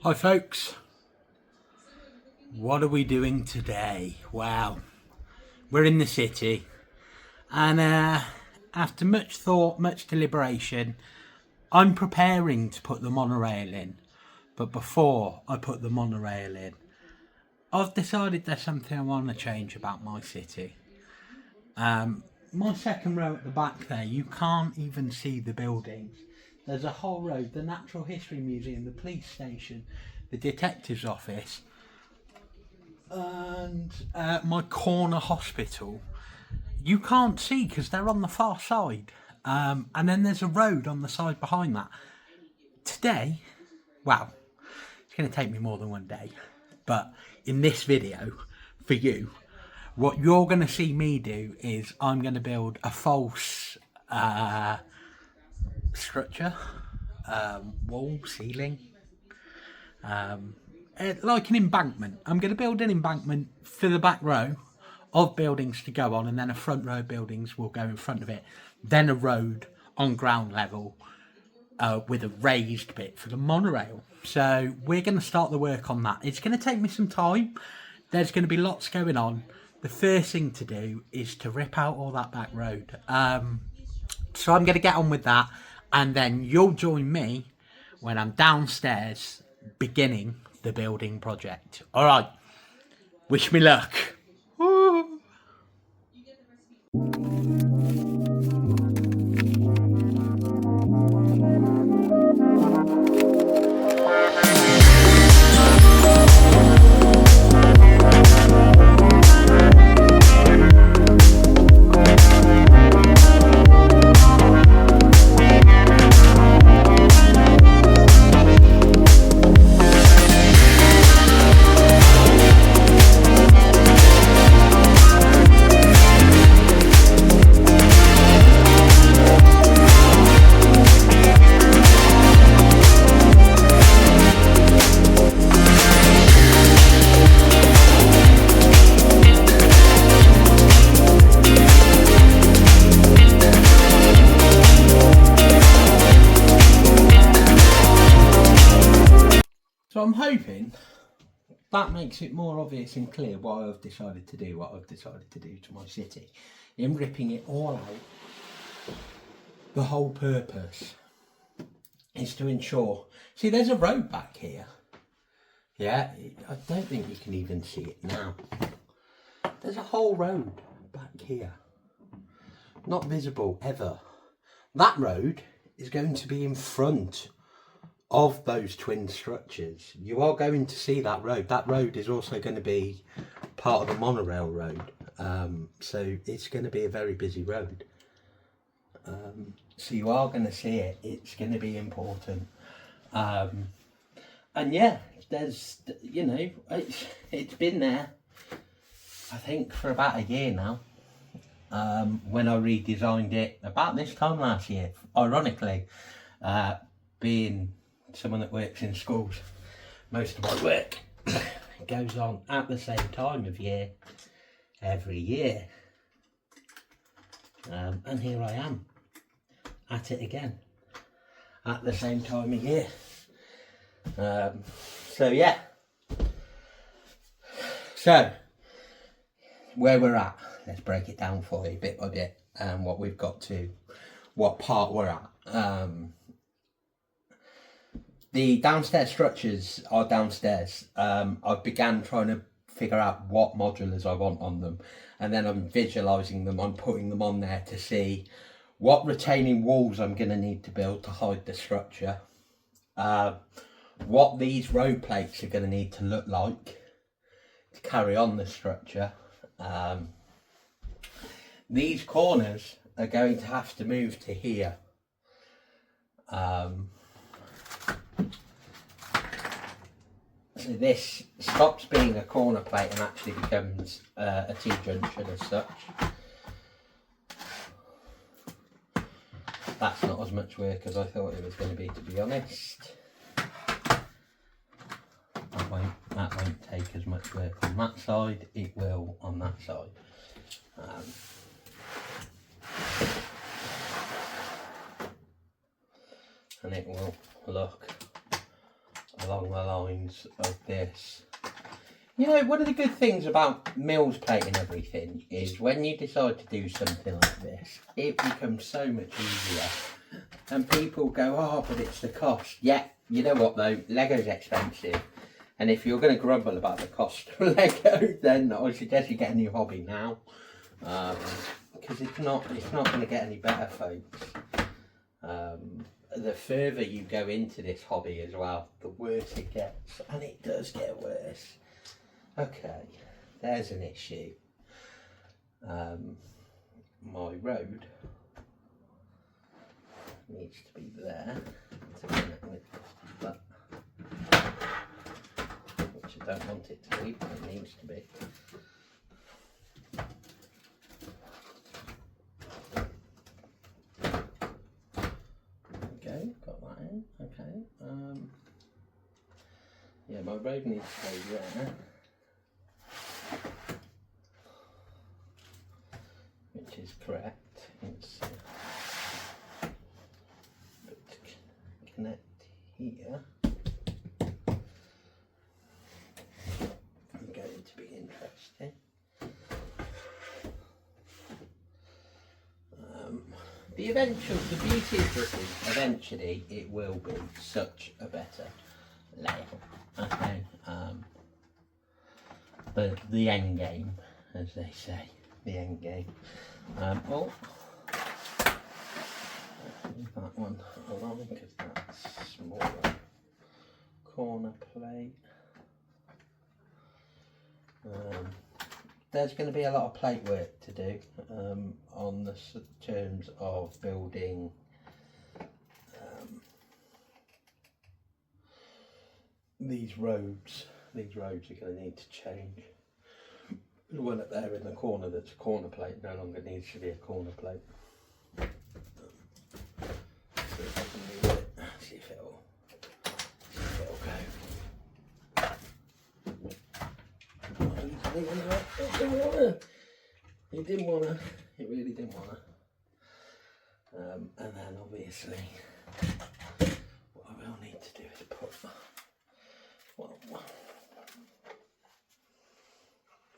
Hi folks, what are we doing today? Well, we're in the city and after much thought, much deliberation, I'm preparing to put the monorail in. But before I put the monorail in, I've decided there's something I want to change about my city. My second row at the back there, you can't even see the buildings. There's a whole road, the Natural History Museum, the police station, the detective's office, and my corner hospital. You can't see because they're on the far side. And then there's a road on the side behind that. Today, well, it's going to take me more than one day, but in this video, for you, what you're going to see me do is I'm going to build a false structure, wall, ceiling, like an embankment. I'm going to build an embankment for the back row of buildings to go on, and then a front row of buildings will go in front of it. Then a road on ground level with a raised bit for the monorail. So we're going to start the work on that. It's going to take me some time. There's going to be lots going on. The first thing to do is to rip out all that back road. So I'm going to get on with that, and then you'll join me when I'm downstairs beginning the building project. All right, wish me luck. Woo. So I'm hoping that makes it more obvious and clear why I've decided to do what I've decided to do to my city. In ripping it all out, the whole purpose is to ensure... See, there's a road back here. Yeah, I don't think you can even see it now. There's a whole road back here. Not visible ever. That road is going to be in front of those twin structures. You are going to see that road. That road is also going to be part of the monorail road. So it's going to be a very busy road. So you are going to see it. It's going to be important. And yeah, there's, you know, it's been there, I think, for about a year now. When I redesigned it about this time last year, ironically, being someone that works in schools, most of my work goes on at the same time of year every year, and here I am at it again at the same time of year. So yeah, so where we're at, let's break it down for you bit by bit, and what we've got to, what part we're at. The downstairs structures are downstairs. I began trying to figure out what modulars I want on them, and then I'm visualising them. I'm putting them on there to see what retaining walls I'm going to need to build to hide the structure, what these road plates are going to need to look like to carry on the structure. These corners are going to have to move to here. So this stops being a corner plate and actually becomes a T-junction as such. That's not as much work as I thought it was going to be honest. That won't take as much work on that side, it will on that side. And it will look a along the lines of this. You know, one of the good things about Mills plate and everything is when you decide to do something like this, it becomes so much easier. And people go, oh, but it's the cost. Yeah, you know what though, Lego's expensive. And if you're going to grumble about the cost of Lego, then I suggest you get a new hobby now. Because it's not going to get any better, folks. The further you go into this hobby as well, the worse it gets. And it does get worse. Okay, there's an issue. My road needs to be there to connect with that. Which I don't want it to be, but it needs to be. Okay, got that in. Okay. Yeah, my road needs to go there. Which is correct. It's but to connect here. Going to be interesting. The beauty of this is eventually it will be such a better layout. Okay. But the end game, as they say, the end game. Oh, leave that one along because that's smaller. Corner plate. There's going to be a lot of plate work to do on the terms of building these roads. These roads are going to need to change. The one up there in the corner that's a corner plate no longer needs to be a corner plate. See if it'll go. It didn't wanna. It really didn't wanna. And then obviously, what I will need to do is put. Well,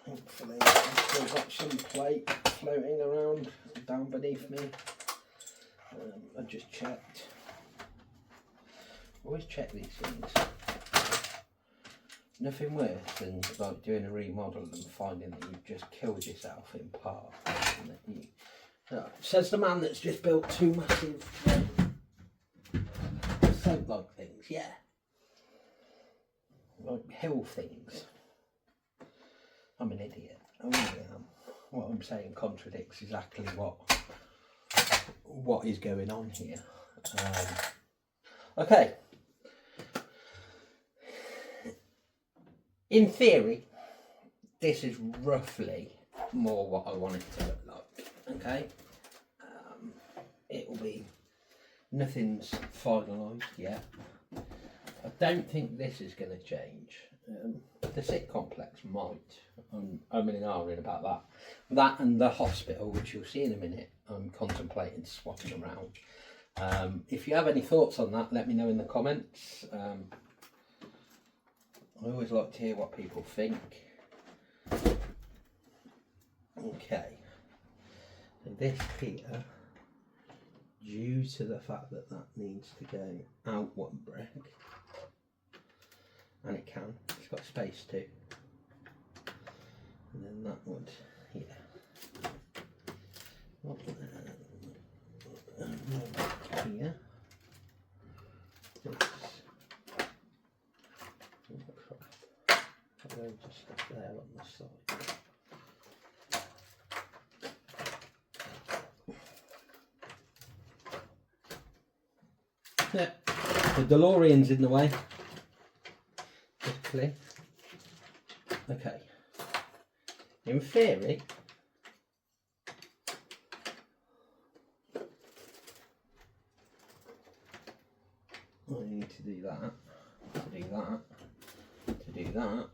hopefully, I've still got some plate floating around down beneath me. I just checked. Always check these things. Nothing worse than like doing a remodel and finding that you've just killed yourself in part. And that you, says the man that's just built two massive soap log things, yeah. Like hill things. I'm an idiot. I really am. What I'm saying contradicts exactly what is going on here. Okay. In theory, this is roughly more what I want it to look like. Okay. It will be nothing's finalised yet. I don't think this is going to change. The sit complex might. I'm in about that. That and the hospital, which you'll see in a minute, I'm contemplating swapping around. If you have any thoughts on that, let me know in the comments. I always like to hear what people think. Okay. So this here, due to the fact that that needs to go out one brick, and it can, it's got space too. And then that would, yeah. Here. Just stuff there on the side. Yeah, the DeLorean's in the way. Quickly. Okay. In theory, I need to do that, to do that, to do that,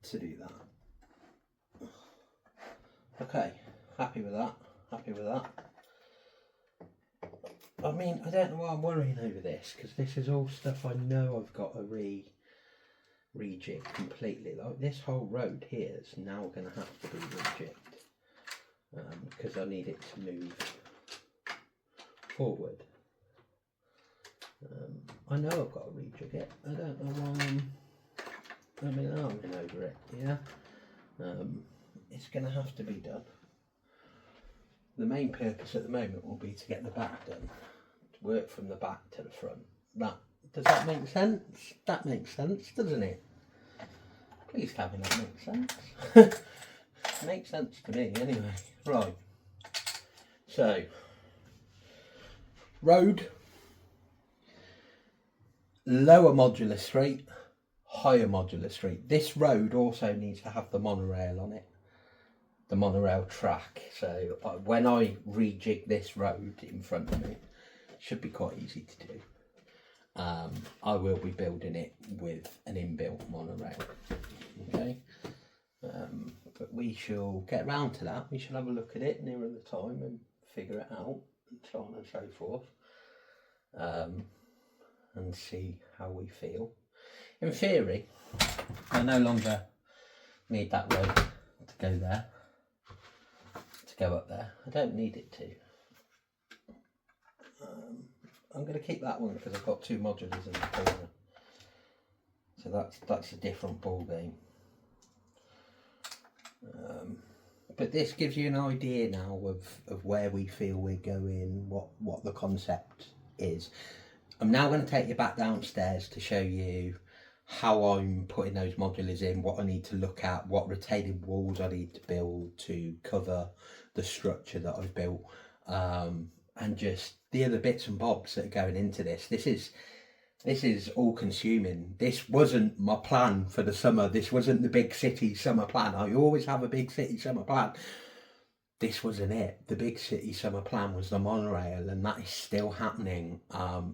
to do that. Okay, happy with that, happy with that. I mean, I don't know why I'm worrying over this, because this is all stuff I know I've got to rejig completely. Like this whole road here is now going to have to be rejigged, because I need it to move forward. I know I've got to rejig it. I don't know why I'm arming over it. Yeah, it's going to have to be done. The main purpose at the moment will be to get the back done, to work from the back to the front. Does that make sense? That makes sense, doesn't it? Please tell me that makes sense. Makes sense to me anyway. Right. So, road, lower modular street, higher modular street. This road also needs to have the monorail on it. The monorail track. So when I rejig this road in front of me, it should be quite easy to do. I will be building it with an inbuilt monorail. Okay, but we shall get round to that. We shall have a look at it nearer the time and figure it out, and so on and so forth, and see how we feel. In theory, I no longer need that road to go there. Go up there. I don't need it to. I'm going to keep that one because I've got two modulars in the corner, so that's a different ball game. But this gives you an idea now of where we feel we're going, what the concept is. I'm now going to take you back downstairs to show you how I'm putting those modulars in, what I need to look at, what retaining walls I need to build to cover the structure that I've built, and just the other bits and bobs that are going into this. This is all consuming. This wasn't my plan for the summer. This wasn't the big city summer plan. I always have a big city summer plan. This wasn't it. The big city summer plan was the monorail, and that is still happening.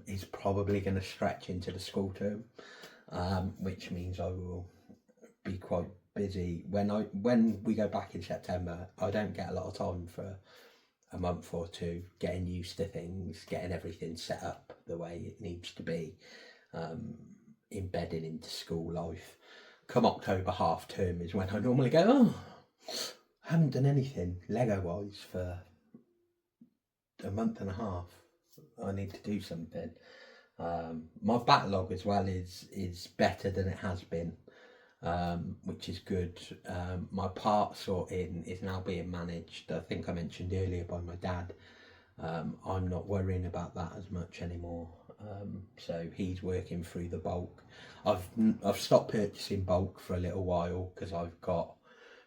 It's probably going to stretch into the school term, which means I will be quite busy. When we go back in September, I don't get a lot of time for a month or two getting used to things, getting everything set up the way it needs to be, embedding into school life. Come October half term is when I normally go, oh, I haven't done anything Lego wise for a month and a half. I need to do something. My backlog as well is better than it has been, which is good. My part sorting is now being managed. I think I mentioned earlier by my dad. I'm not worrying about that as much anymore. So he's working through the bulk. I've stopped purchasing bulk for a little while because I've got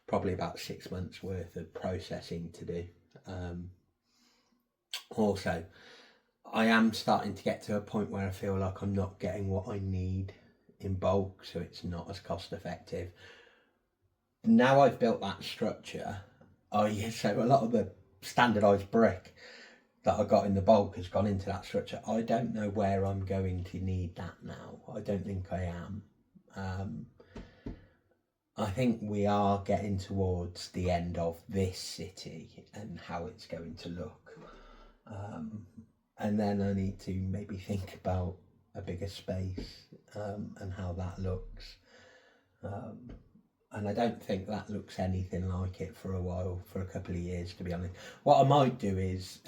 probably about 6 months worth of processing to do. Also, I am starting to get to a point where I feel like I'm not getting what I need in bulk, so it's not as cost effective. Now I've built that structure, so a lot of the standardised brick that I got in the bulk has gone into that structure. I don't know where I'm going to need that now. I don't think I am. I think we are getting towards the end of this city and how it's going to look. And then I need to maybe think about a bigger space, and how that looks. And I don't think that looks anything like it for a while, for a couple of years, to be honest. What I might do is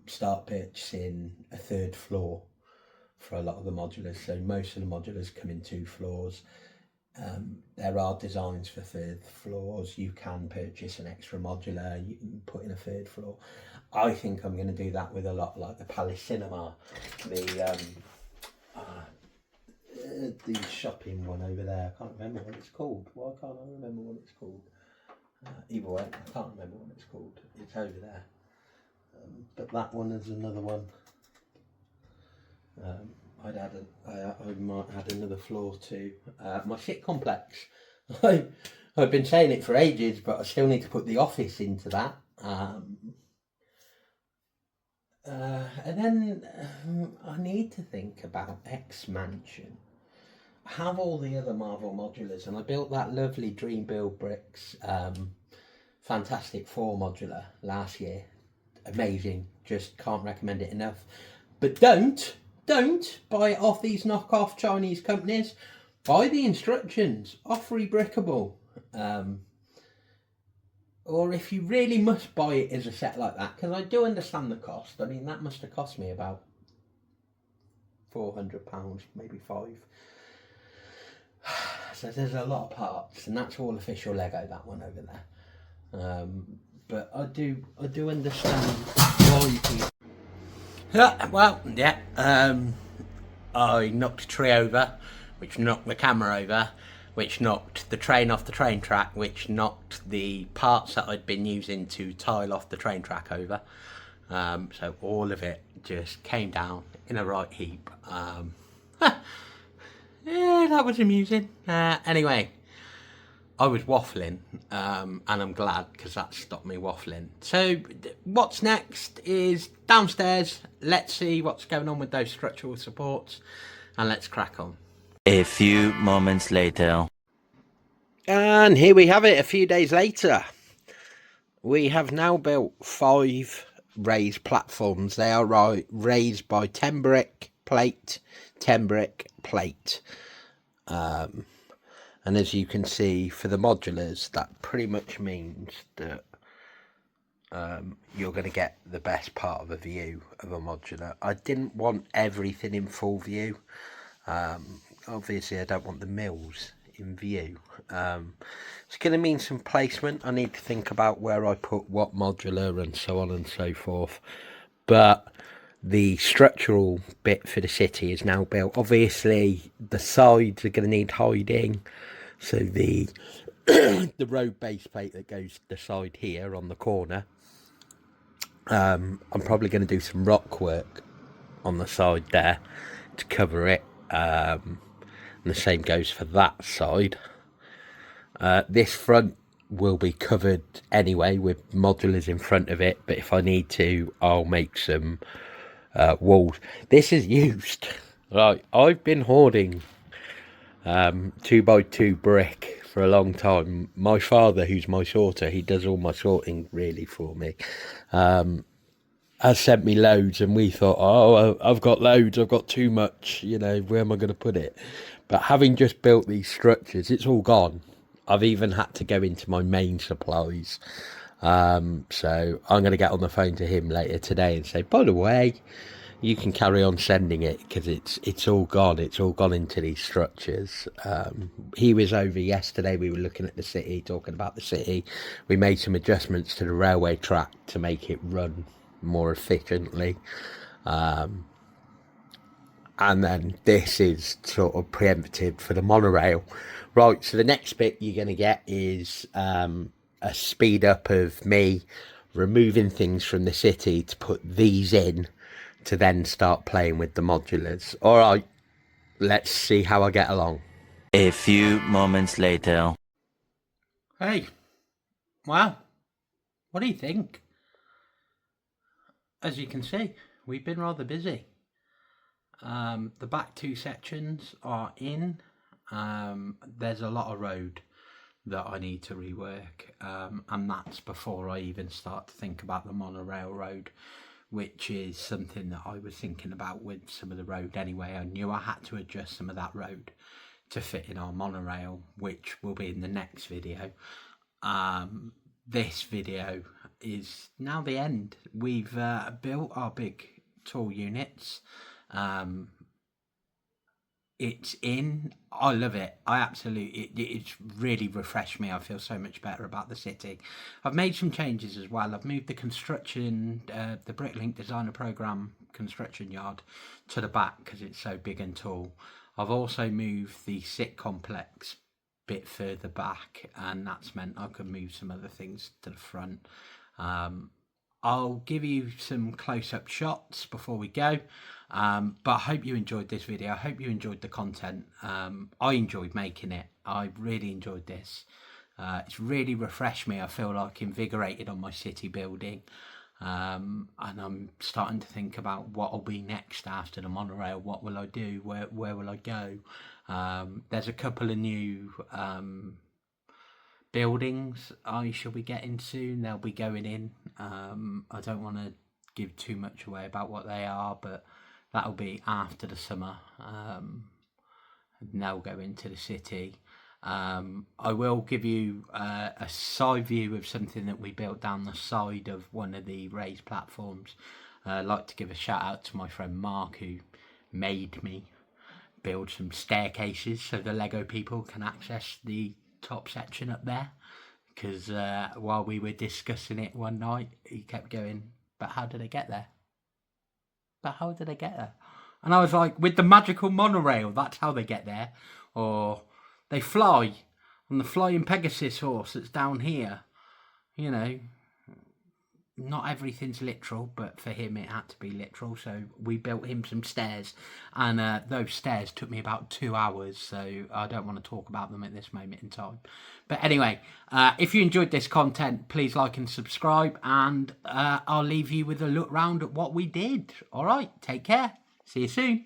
start purchasing a third floor for a lot of the modulars. So most of the modulars come in 2 floors. There are designs for third floors. You can purchase an extra modular, you can put in a third floor. I think I'm going to do that with a lot, like the Palace Cinema, the shopping one over there. I can't remember what it's called. Why can't I remember what it's called? Either way, I can't remember what it's called. It's over there. But that one is another one. I might add another floor to my sit complex. I've been saying it for ages, but I still need to put the office into that. And then I need to think about X Mansion. I have all the other Marvel modulars, and I built that lovely Dream Build Bricks Fantastic Four modular last year. Amazing, just can't recommend it enough. But don't buy it off these knockoff Chinese companies. Buy the instructions off Rebrickable. Or if you really must buy it as a set like that, because I do understand the cost. I mean, that must have cost me about £400, maybe £5. So there's a lot of parts, and that's all official Lego, that one over there. But I do understand why people... well, yeah. I knocked a tree over, which knocked the camera over, which knocked the train off the train track, which knocked the parts that I'd been using to tile off the train track over. So all of it just came down in a right heap. Yeah, that was amusing. Anyway, I was waffling, and I'm glad because that stopped me waffling. So what's next is downstairs. Let's see what's going on with those structural supports, and let's crack on. A few moments later. And here we have it, a few days later. We have now built 5 raised platforms. They are raised by 10 brick plate, 10 brick plate. And as you can see, for the modulars, that pretty much means that you're going to get the best part of a view of a modular. I didn't want everything in full view. Obviously, I don't want the mills in view. It's going to mean some placement. I need to think about where I put what modular and so on and so forth. But the structural bit for the city is now built. Obviously, the sides are going to need hiding. So the the road base plate that goes to the side here on the corner, I'm probably going to do some rock work on the side there to cover it. And the same goes for that side. This front will be covered anyway with modulars in front of it, but if I need to, I'll make some walls. This is used. Right, I've been hoarding 2x2 brick for a long time. My father, who's my sorter, he does all my sorting really for me, has sent me loads, and we thought, oh, I've got loads, I've got too much, you know, where am I going to put it? But having just built these structures, it's all gone. I've even had to go into my main supplies. So I'm going to get on the phone to him later today and say, by the way, you can carry on sending it because it's all gone. It's all gone into these structures. He was over yesterday. We were looking at the city, talking about the city. We made some adjustments to the railway track to make it run more efficiently. And then this is sort of preemptive for the monorail. Right, so the next bit you're going to get is a speed up of me removing things from the city to put these in to then start playing with the modulars. All right, let's see how I get along. A few moments later. Hey, wow, what do you think? As you can see, we've been rather busy. The back 2 sections are in. There's a lot of road that I need to rework, and that's before I even start to think about the monorail road, which is something that I was thinking about with some of the road anyway. I knew I had to adjust some of that road to fit in our monorail, which will be in the next video. This video is now the end. We've built our big tall units. It's in. I love it. I absolutely, it's really refreshed me. I feel so much better about the city. I've made some changes as well. I've moved the construction, the Bricklink Designer Program construction yard to the back because it's so big and tall. I've also moved the sit complex bit further back, and that's meant I could move some other things to the front. I'll give you some close-up shots before we go, but I hope you enjoyed this video. I hope you enjoyed the content. I enjoyed making it. I really enjoyed this. It's really refreshed me. I feel like invigorated on my city building, and I'm starting to think about what will be next after the monorail. What will I do? Where will I go? There's a couple of new buildings I shall be getting soon. They'll be going in. I don't want to give too much away about what they are, but that'll be after the summer. And they'll go into the city. I will give you a side view of something that we built down the side of one of the raised platforms. I'd like to give a shout out to my friend Mark, who made me build some staircases so the Lego people can access the top section up there. Because while we were discussing it one night, he kept going, but how did I get there? But how did I get there? And I was like, with the magical monorail, that's how they get there. Or they fly on the flying Pegasus horse that's down here. You know, not everything's literal, but for him it had to be literal. So we built him some stairs. And those stairs took me about 2 hours. So I don't want to talk about them at this moment in time. But anyway, if you enjoyed this content, please like and subscribe. And I'll leave you with a look round at what we did. All right, take care. See you soon.